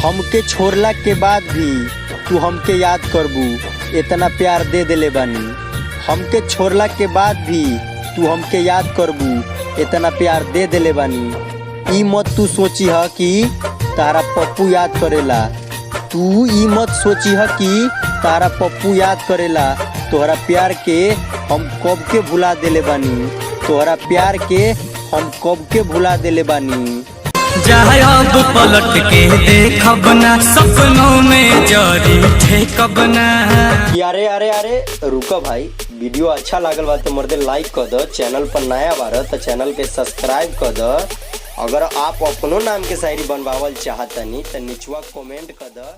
हमके छोड़ला के बाद भी तू हमके याद करबू, इतना प्यार दे देले बानी। हमके छोड़ला के बाद भी तू हमके याद करबू, इतना प्यार दे देले बानी। ई मत तू सोची ह कि तारा पप्पू याद करेला, तू ई मत सोची ह कि तारा पप्पू याद करेला। तोहरा प्यार के हम कब के भुला देले बानी, तोहरा प्यार के हम कब के भुला देले बानी। जाए अब पलट के देखब ना, सपनों में जारी ठेकब ना। अरे अरे अरे रुको भाई, वीडियो अच्छा लागल बा तो मर्दे लाइक कर दो। चैनल पर नया बार तो चैनल के सब्सक्राइब कर दो। अगर आप अपनो नाम के शायरी बनवावल चाहतनी तो नीचवा कमेंट कर दो।